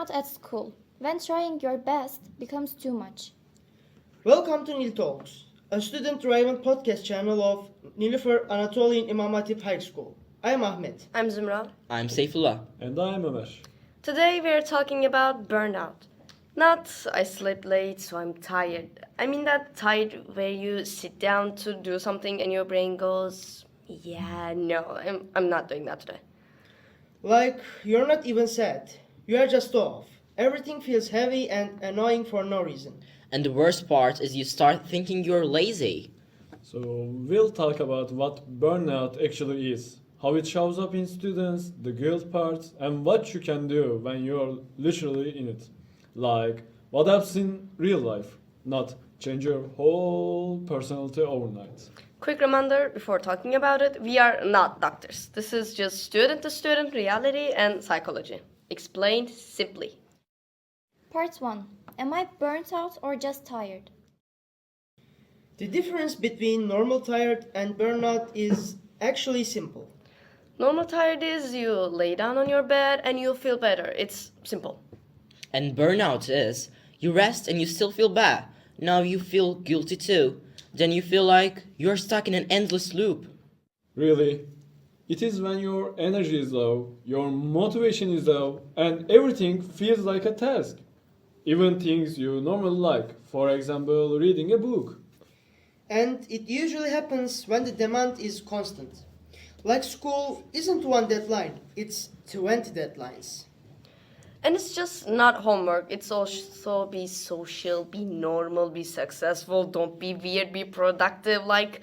Burnout at school, when trying your best becomes too much. Welcome to Nil Talks, a student-driven podcast channel of Nilüfer Anatolian İmam Hatip High School. I am Ahmet. I'm Zümra. I'm Seyfullah. And I'm Ömer. Today we are talking about burnout. Not I slept late, so I'm tired. I mean that tired where you sit down to do something and your brain goes, yeah, no, I'm not doing that today. Like, you're not even sad. You are just off. Everything feels heavy and annoying for no reason. And the worst part is you start thinking you're lazy. So we'll talk about what burnout actually is, how it shows up in students, the guilt parts, and what you can do when you're literally in it. Like, what happens in real life, not change your whole personality overnight. Quick reminder before talking about it, we are not doctors. This is just student-to-student reality and psychology. Explained simply. Part 1. Am I burnt out or just tired? The difference between normal tired and burnout is actually simple. Normal tired is you lay down on your bed and you feel better. It's simple. And burnout is you rest and you still feel bad. Now you feel guilty too. Then you feel like you're stuck in an endless loop. Really, it is when your energy is low, your motivation is low, and everything feels like a task. Even things you normally like, for example, reading a book. And it usually happens when the demand is constant. Like school isn't one deadline, it's 20 deadlines. And it's just not homework. It's also be social, be normal, be successful, don't be weird, be productive. Like,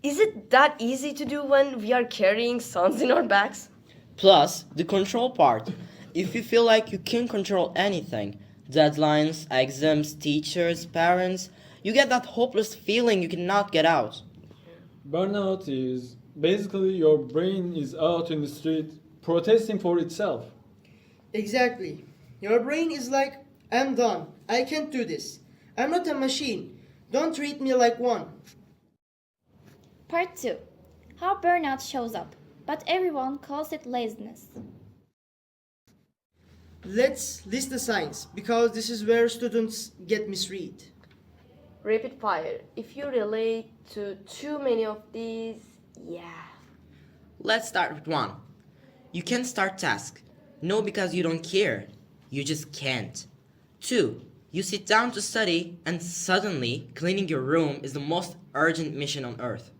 is it that easy to do when we are carrying sons in our backs? Plus, the control part. If you feel like you can't control anything, deadlines, exams, teachers, parents, you get that hopeless feeling you cannot get out. Burnout is basically your brain is out in the street protesting for itself. Exactly. Your brain is like, I'm done. I can't do this. I'm not a machine. Don't treat me like one. Part 2. How burnout shows up, but everyone calls it laziness. Let's list the signs, because this is where students get misread. Rapid fire. If you relate to too many of these, yeah. Let's start with one. You can't start task. No, because you don't care. You just can't. 2. You sit down to study and suddenly cleaning your room is the most urgent mission on earth.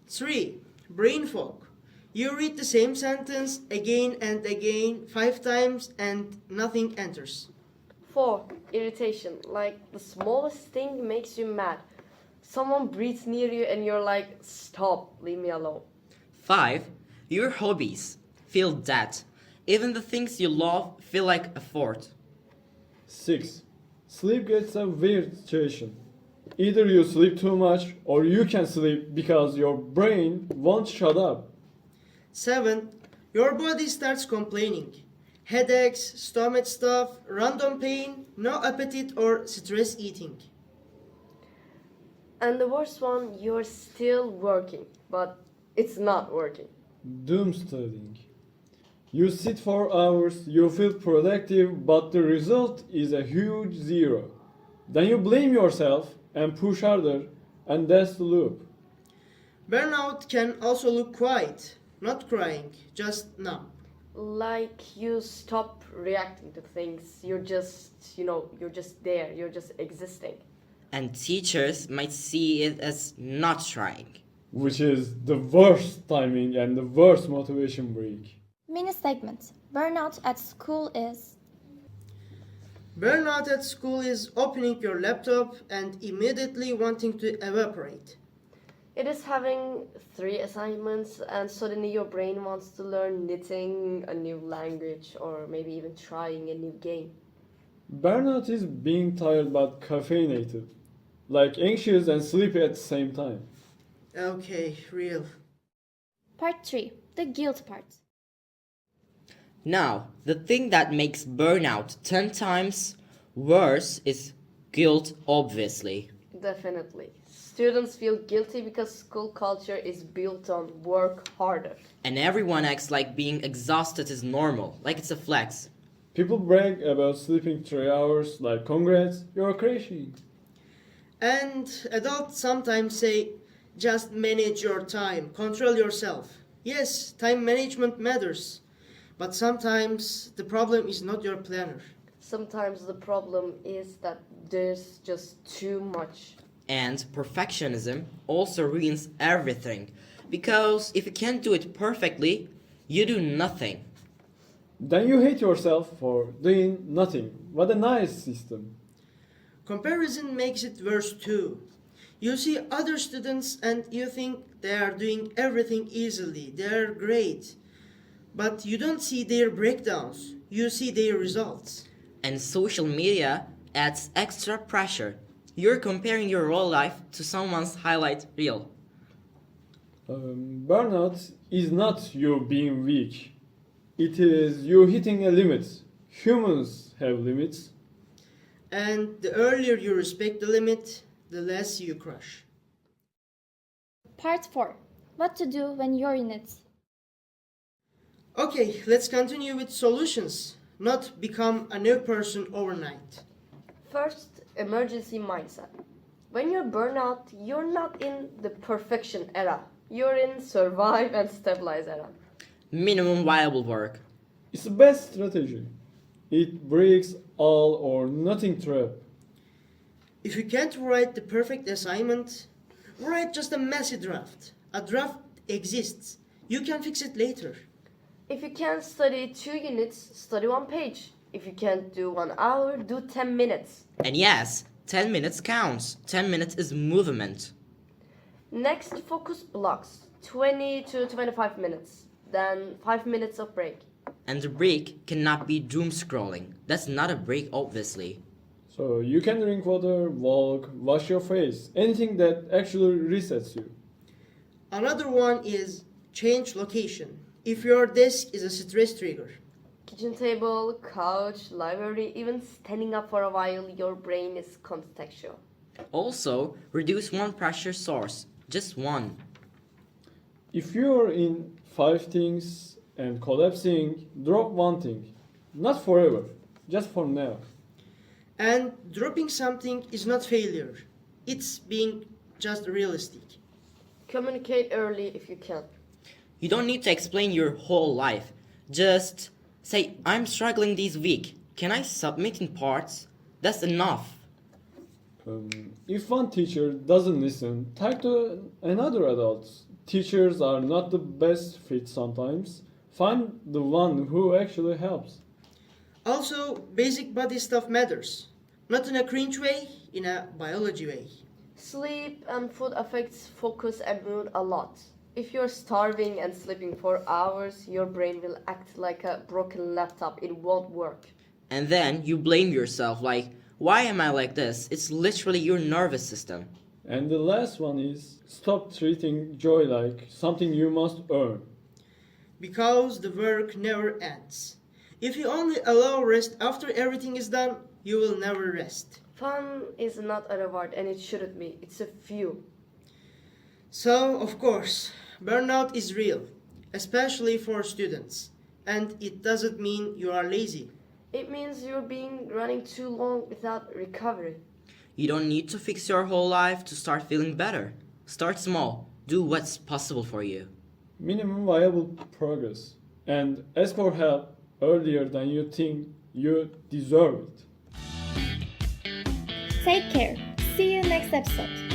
3. Brain fog. You read the same sentence again and again 5 times and nothing enters. 4. Irritation. Like the smallest thing makes you mad. Someone breathes near you and you're like, stop, leave me alone. 5. Your hobbies. Feel that. Even the things you love feel like a fort. 6. Sleep gets a weird situation. Either you sleep too much or you can sleep because your brain won't shut up. 7. Your body starts complaining. Headaches, stomach stuff, random pain, no appetite or stress eating. And the worst one, you're still working, but it's not working. Doom studying. You sit for hours, you feel productive, but the result is a huge zero. Then you blame yourself and push harder, and that's the loop. Burnout can also look quiet, not crying, just numb. Like you stop reacting to things. You're just, you're just there. You're just existing. And teachers might see it as not trying. Which is the worst timing and the worst motivation break. Mini segment. Burnout at school is. Burnout at school is opening your laptop and immediately wanting to evaporate. It is having 3 assignments and suddenly your brain wants to learn knitting, a new language, or maybe even trying a new game. Burnout is being tired but caffeinated. Like anxious and sleepy at the same time. Okay, real. Part 3. The guilt part. Now, the thing that makes burnout 10 times worse is guilt, obviously. Definitely. Students feel guilty because school culture is built on work harder. And everyone acts like being exhausted is normal, like it's a flex. People brag about sleeping 3 hours like congrats, you're crashing. And adults sometimes say, just manage your time, control yourself. Yes, time management matters, but sometimes the problem is not your planner. Sometimes the problem is that there's just too much. And perfectionism also ruins everything. Because if you can't do it perfectly, you do nothing. Then you hate yourself for doing nothing. What a nice system. Comparison makes it worse too. You see other students and you think they are doing everything easily, they are great. But you don't see their breakdowns, you see their results. And social media adds extra pressure. You're comparing your real life to someone's highlight reel. Burnout is not you being weak. It is you hitting a limit. Humans have limits. And the earlier you respect the limit, the less you crush. Part 4. What to do when you're in it. Okay, let's continue with solutions, not become a new person overnight. First, emergency mindset. When you're burnout, you're not in the perfection era. You're in survive and stabilize era. Minimum viable work. It's the best strategy. It breaks all or nothing trap. If you can't write the perfect assignment, write just a messy draft. A draft exists. You can fix it later. If you can't study 2 units, study 1 page. If you can't do 1 hour, do 10 minutes. And yes, 10 minutes counts. 10 minutes is movement. Next, focus blocks 20 to 25 minutes. Then 5 minutes of break. And the break cannot be doom scrolling. That's not a break, obviously. So you can drink water, walk, wash your face, anything that actually resets you. Another one is change location. If your desk is a stress trigger, Kitchen table, couch, library, even standing up for a while, your brain is contextual. Also, reduce one pressure source. Just one. If you're in 5 things and collapsing, drop one thing. Not forever, just for now. and dropping something is not failure. It's being just realistic. Communicate early if you can. You don't need to explain your whole life. Just say, I'm struggling this week. Can I submit in parts? That's enough. If one teacher doesn't listen, talk to another adult. Teachers are not the best fit sometimes. Find the one who actually helps. Also, basic body stuff matters. Not in a cringe way, in a biology way. Sleep and food affects focus and mood a lot. If you're starving and sleeping for hours, your brain will act like a broken laptop. It won't work. And then you blame yourself like, why am I like this? It's literally your nervous system. And the last one is stop treating joy like something you must earn. Because the work never ends. If you only allow rest after everything is done, you will never rest. Fun is not a reward and it shouldn't be. It's a fuel. So, of course, burnout is real, especially for students. And it doesn't mean you are lazy. It means you're being running too long without recovery. You don't need to fix your whole life to start feeling better. Start small. Do what's possible for you. Minimum viable progress. And ask for help earlier than you think you deserve it. Take care. See you next episode.